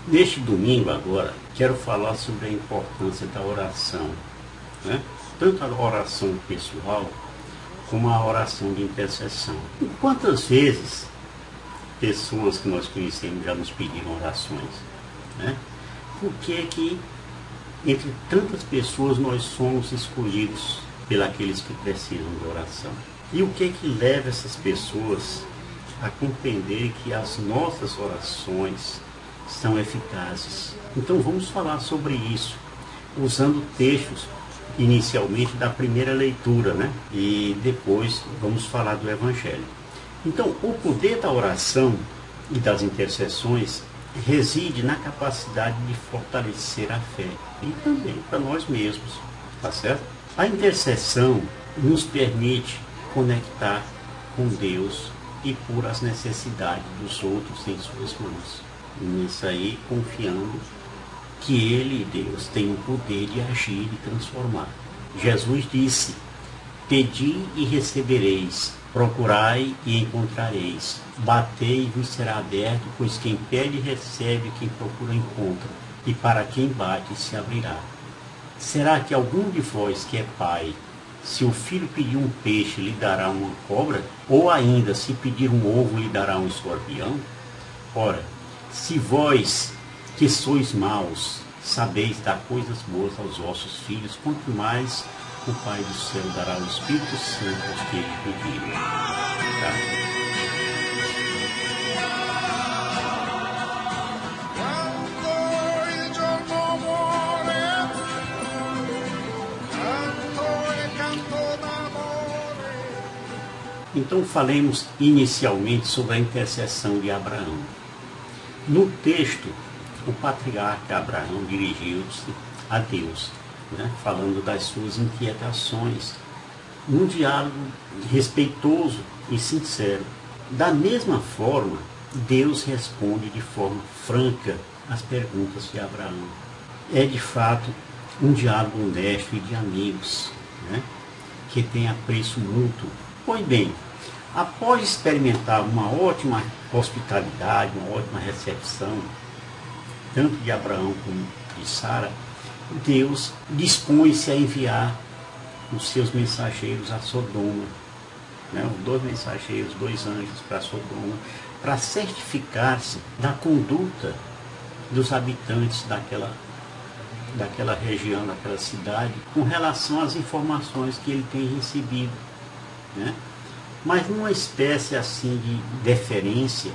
Neste domingo agora, quero falar sobre a importância da oração, né? Tanto a oração pessoal, como a oração de intercessão. E quantas vezes pessoas que nós conhecemos já nos pediram orações, né? Por que entre tantas pessoas nós somos escolhidos pelos que precisam de oração? E o que leva essas pessoas a compreender que as nossas orações são eficazes? Então vamos falar sobre isso, usando textos inicialmente da primeira leitura, né? E depois vamos falar do Evangelho. Então, o poder da oração e das intercessões reside na capacidade de fortalecer a fé e também para nós mesmos, tá certo? A intercessão nos permite conectar com Deus e pôr as necessidades dos outros em suas mãos. E nisso aí, confiando que Ele, Deus, tem o poder de agir e transformar. Jesus disse: pedi e recebereis, procurai e encontrareis, batei e vos será aberto, pois quem pede recebe, quem procura encontra, e para quem bate se abrirá. Será que algum de vós que é pai, se o filho pedir um peixe, lhe dará uma cobra? Ou ainda, se pedir um ovo, lhe dará um escorpião? Ora, se vós, que sois maus, sabeis dar coisas boas aos vossos filhos, quanto mais o Pai do céu dará o Espírito Santo aos que lhe pedirem. Tá? Então falemos inicialmente sobre a intercessão de Abraão. No texto, o patriarca Abraão dirigiu-se a Deus, né, falando das suas inquietações, num diálogo respeitoso e sincero. Da mesma forma, Deus responde de forma franca às perguntas de Abraão. É de fato um diálogo honesto e de amigos, né, que tem apreço mútuo. Pois bem, após experimentar uma ótima hospitalidade, uma ótima recepção, tanto de Abraão como de Sara, Deus dispõe-se a enviar os seus mensageiros a Sodoma, né? Os 2 mensageiros, 2 anjos para Sodoma, para certificar-se da conduta dos habitantes daquela região, daquela cidade, com relação às informações que ele tem recebido, né? Mas numa espécie assim de deferência,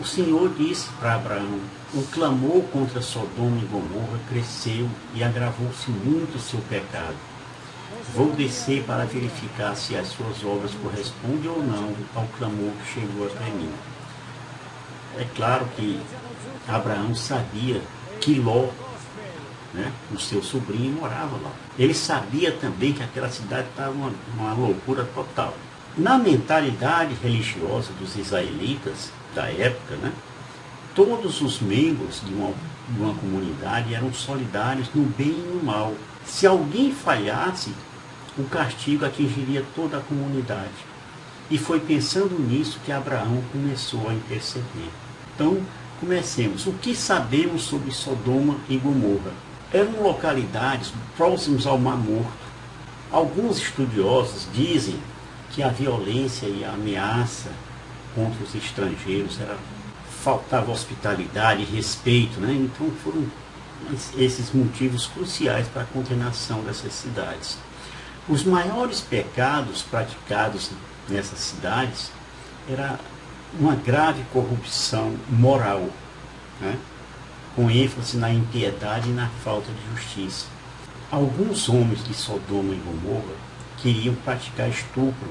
o Senhor disse para Abraão: o clamor contra Sodoma e Gomorra cresceu e agravou-se muito o seu pecado. Vou descer para verificar se as suas obras correspondem ou não ao clamor que chegou até mim. É claro que Abraão sabia que Ló, né, o seu sobrinho, morava lá. Ele sabia também que aquela cidade estava uma loucura total. Na mentalidade religiosa dos israelitas da época, né, todos os membros de uma comunidade eram solidários no bem e no mal. Se alguém falhasse, o castigo atingiria toda a comunidade. E foi pensando nisso que Abraão começou a interceder. Então, comecemos. O que sabemos sobre Sodoma e Gomorra? Eram localidades próximas ao Mar Morto. Alguns estudiosos dizem que a violência e a ameaça contra os estrangeiros faltava hospitalidade e respeito, né? Então foram esses motivos cruciais para a condenação dessas cidades. Os maiores pecados praticados nessas cidades era uma grave corrupção moral, né, com ênfase na impiedade e na falta de justiça. Alguns homens de Sodoma e Gomorra queriam praticar estupro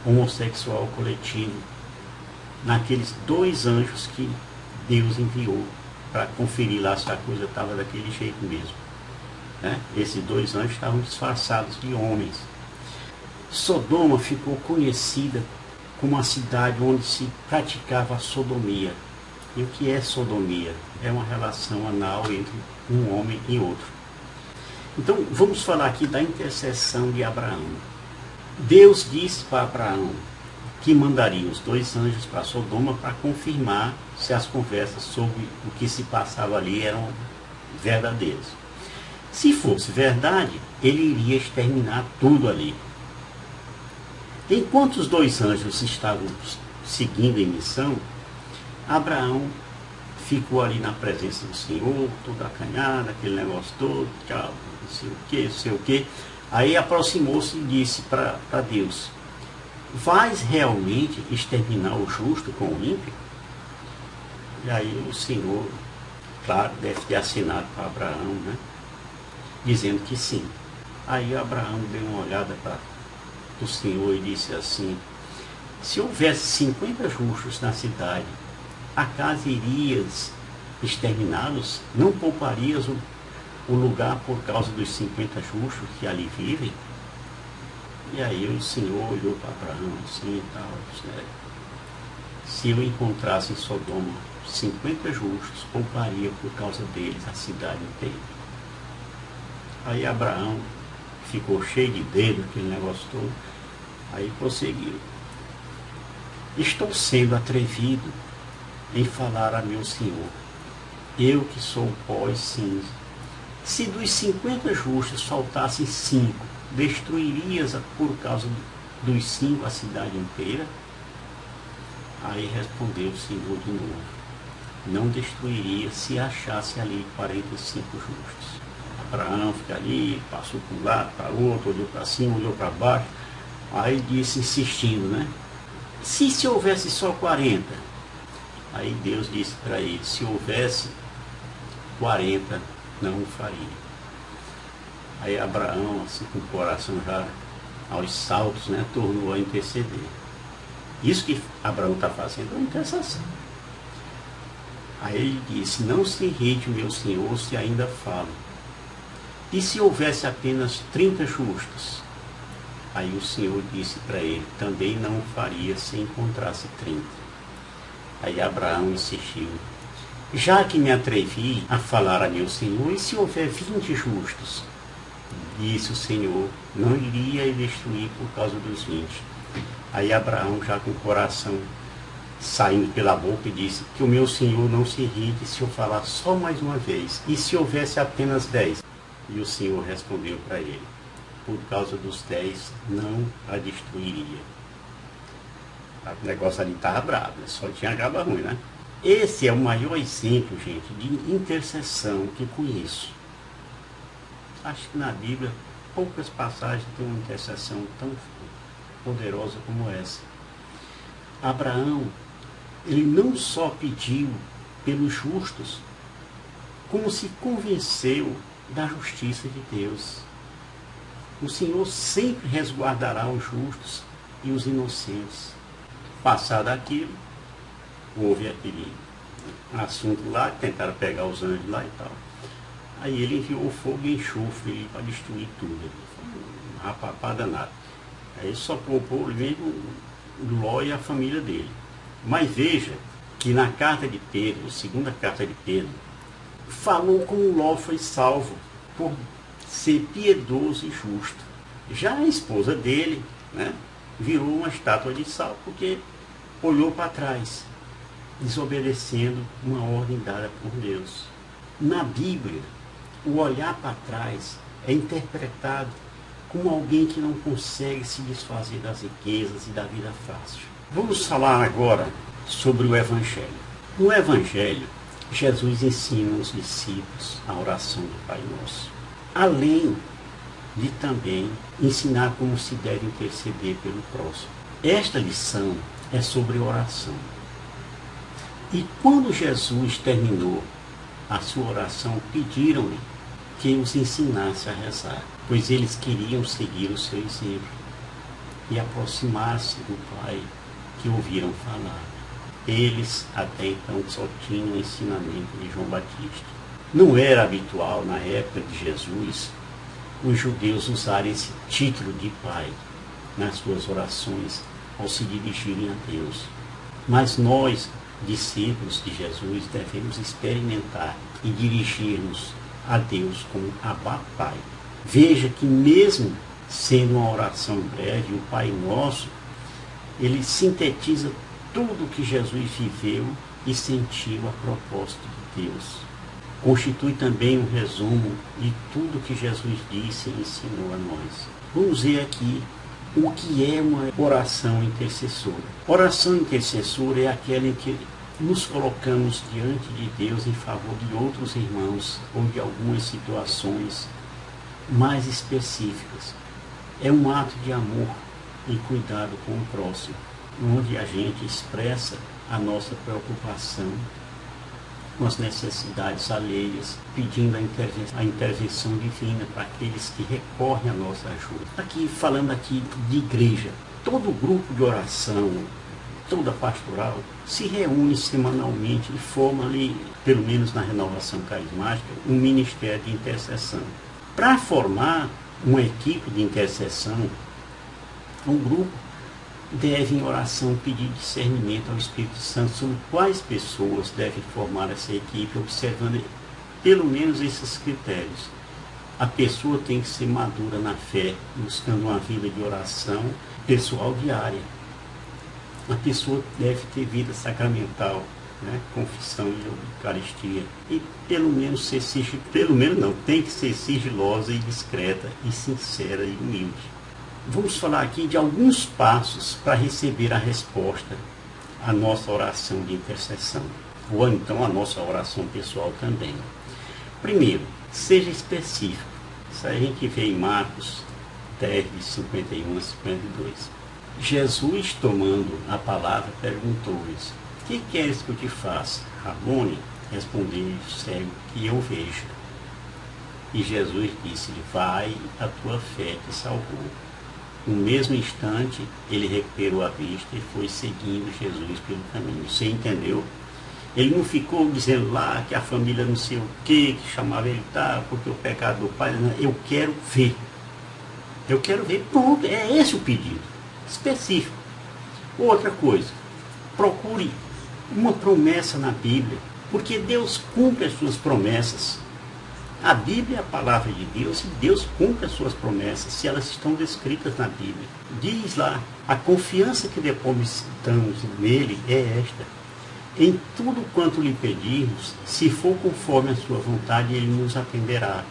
homossexual coletivo naqueles 2 anjos que Deus enviou para conferir lá se a coisa estava daquele jeito mesmo, né? Esses 2 anjos estavam disfarçados de homens. Sodoma ficou conhecida como a cidade onde se praticava a sodomia. E o que é sodomia? É uma relação anal entre um homem e outro. Então, vamos falar aqui da intercessão de Abraão. Deus disse para Abraão: que mandaria os 2 anjos para Sodoma para confirmar se as conversas sobre o que se passava ali eram verdadeiras. Se fosse verdade, ele iria exterminar tudo ali. Enquanto os 2 anjos estavam seguindo em missão, Abraão ficou ali na presença do Senhor, todo acanhado, aquele negócio todo, tchau, não sei o que. Aí aproximou-se e disse para Deus: vais realmente exterminar o justo com o ímpio? E aí o Senhor, claro, deve ter assinado para Abraão, né? Dizendo que sim. Aí Abraão deu uma olhada para o Senhor e disse assim: se houvesse 50 justos na cidade, acaso irias exterminá-los? Não pouparias o lugar por causa dos 50 justos que ali vivem? E aí o Senhor olhou para Abraão assim e tal, disse: se eu encontrasse em Sodoma 50 justos, pouparia por causa deles a cidade inteira. Aí Abraão ficou cheio de dedo, aquele negócio todo. Aí prosseguiu: estou sendo atrevido em falar a meu Senhor, eu que sou pó e cinza. Se dos 50 justos faltassem 5, destruirias por causa dos 5 a cidade inteira? Aí respondeu o Senhor de novo: não destruiria se achasse ali 45 justos. Abraão fica ali, passou para um lado, para o outro, olhou para cima, olhou para baixo. Aí disse, insistindo, né? Se houvesse só 40? Aí Deus disse para ele: se houvesse 40, não o faria. Aí Abraão, assim, com o coração já aos saltos, né, tornou a interceder. Isso que Abraão está fazendo é uma intercessão. Aí ele disse: não se irrite, meu Senhor, se ainda falo. E se houvesse apenas 30 justos? Aí o Senhor disse para ele: também não o faria se encontrasse 30. Aí Abraão insistiu: já que me atrevi a falar a meu Senhor, e se houver 20 justos? Disse o Senhor: não iria destruir por causa dos 20. Aí Abraão, já com o coração saindo pela boca, disse: que o meu Senhor não se irrite se eu falar só mais uma vez. E se houvesse apenas 10? E o Senhor respondeu para ele: por causa dos 10 não a destruiria. O negócio ali estava bravo, só tinha acaba ruim, né? Esse é o maior exemplo, gente, de intercessão que conheço. Acho que na Bíblia poucas passagens têm uma intercessão tão poderosa como essa. Abraão, ele não só pediu pelos justos, como se convenceu da justiça de Deus. O Senhor sempre resguardará os justos e os inocentes. Passado aquilo, houve aquele assunto lá, tentaram pegar os anjos lá e tal. Aí ele enviou fogo e enxofre para destruir tudo. Foi um rapapá danado. Aí só poupou mesmo Ló e a família dele. Mas veja que na carta de Pedro, segunda carta de Pedro, falou como Ló foi salvo por ser piedoso e justo. Já a esposa dele, né, virou uma estátua de sal porque olhou para trás, desobedecendo uma ordem dada por Deus. Na Bíblia, o olhar para trás é interpretado como alguém que não consegue se desfazer das riquezas e da vida fácil. Vamos falar agora sobre o Evangelho. No Evangelho, Jesus ensina os discípulos a oração do Pai Nosso, além de também ensinar como se deve interceder pelo próximo. Esta lição é sobre oração. E quando Jesus terminou a sua oração, pediram-lhe que os ensinasse a rezar, pois eles queriam seguir o seu exemplo e aproximar-se do Pai que ouviram falar. Eles até então só tinham o ensinamento de João Batista. Não era habitual na época de Jesus os judeus usarem esse título de Pai nas suas orações ao se dirigirem a Deus. Mas nós, discípulos de Jesus, devemos experimentar e dirigirmos a Deus como Abba Pai. Veja que mesmo sendo uma oração breve, o Pai Nosso ele sintetiza tudo que Jesus viveu e sentiu a propósito de Deus. Constitui também um resumo de tudo que Jesus disse e ensinou a nós. Vamos ver aqui o que é uma oração intercessora. Oração intercessora é aquela em que nos colocamos diante de Deus em favor de outros irmãos ou de algumas situações mais específicas. É um ato de amor e cuidado com o próximo, onde a gente expressa a nossa preocupação com as necessidades alheias, pedindo a intervenção divina para aqueles que recorrem à nossa ajuda. Aqui, falando aqui de igreja, todo grupo de oração, toda pastoral, se reúne semanalmente e forma ali, pelo menos na renovação carismática, um ministério de intercessão. Para formar uma equipe de intercessão, um grupo deve em oração pedir discernimento ao Espírito Santo sobre quais pessoas devem formar essa equipe, observando pelo menos esses critérios. A pessoa tem que ser madura na fé, buscando uma vida de oração pessoal diária. A pessoa deve ter vida sacramental, né? Confissão e Eucaristia. E pelo menos tem que ser sigilosa e discreta, e sincera e humilde. Vamos falar aqui de alguns passos para receber a resposta à nossa oração de intercessão, ou então a nossa oração pessoal também. Primeiro, seja específico. Isso a gente vê em Marcos 10, de 51 a 52. Jesus, tomando a palavra, perguntou-lhes: que queres que eu te faça? Rabone, respondeu-lhe o cego: que eu veja. E Jesus disse-lhe: vai, a tua fé te salvou. No mesmo instante, ele recuperou a vista e foi seguindo Jesus pelo caminho. Você entendeu? Ele não ficou dizendo lá que a família não sei o que chamava ele, tá, porque o pecado do pai. Não, eu quero ver. Eu quero ver, pronto, é esse o pedido. Específico. Outra coisa, procure uma promessa na Bíblia, porque Deus cumpre as suas promessas. A Bíblia é a palavra de Deus e Deus cumpre as suas promessas se elas estão descritas na Bíblia. Diz lá, a confiança que depositamos nele é esta: em tudo quanto lhe pedirmos, se for conforme a sua vontade, ele nos atenderá.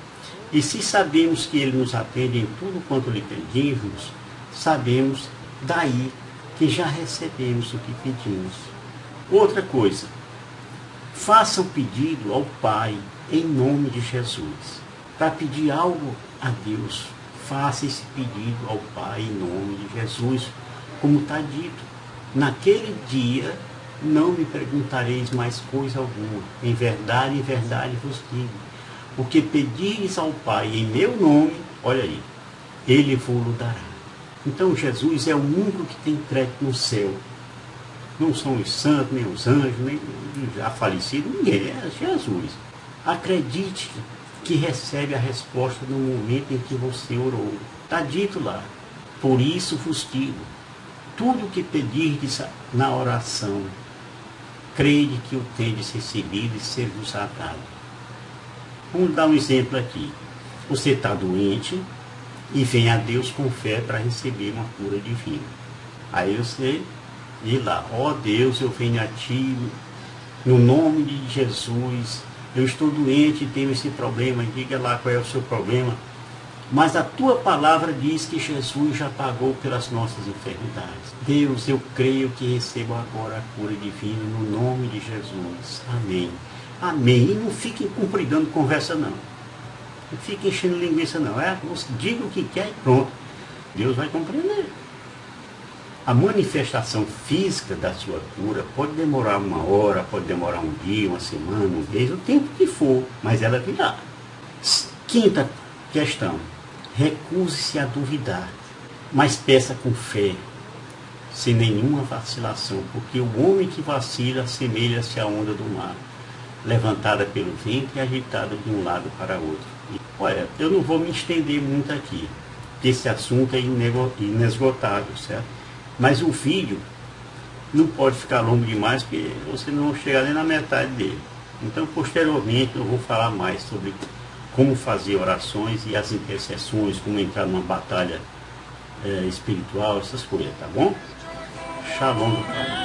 E se sabemos que ele nos atende em tudo quanto lhe pedirmos, sabemos daí que já recebemos o que pedimos. Outra coisa, faça o pedido ao Pai em nome de Jesus. Para pedir algo a Deus, faça esse pedido ao Pai em nome de Jesus. Como está dito, naquele dia não me perguntareis mais coisa alguma. Em verdade vos digo, o que pedires ao Pai em meu nome, olha aí, ele vos dará. Então Jesus é o único que tem crédito no céu. Não são os santos, nem os anjos, nem já falecidos, ninguém, é Jesus. Acredite que recebe a resposta no momento em que você orou. Está dito lá. Por isso vos digo, tudo que pedirdes na oração, crede que o tendes recebido e ser-vos dado. Vamos dar um exemplo aqui. Você está doente e vem a Deus com fé para receber uma cura divina. Aí você diz lá: ó Deus, eu venho a Ti, no nome de Jesus, eu estou doente e tenho esse problema, diga lá qual é o seu problema. Mas a tua palavra diz que Jesus já pagou pelas nossas enfermidades. Deus, eu creio que recebo agora a cura divina no nome de Jesus. Amém. Amém. E não fiquem compridando conversa não. Não fiquem enchendo linguiça não. Diga o que quer e pronto. Deus vai compreender. A manifestação física da sua cura pode demorar 1 hora, pode demorar 1 dia, 1 semana, 1 mês, o tempo que for, mas ela virá. Quinta questão: recuse-se a duvidar, mas peça com fé, sem nenhuma vacilação, porque o homem que vacila assemelha-se à onda do mar, levantada pelo vento e agitada de um lado para outro. Olha, eu não vou me estender muito aqui, porque esse assunto é inesgotável, certo? Mas o vídeo não pode ficar longo demais, porque você não vai chegar nem na metade dele. Então, posteriormente, eu vou falar mais sobre como fazer orações e as intercessões, como entrar numa batalha espiritual, essas coisas, tá bom? Shalom do Pai.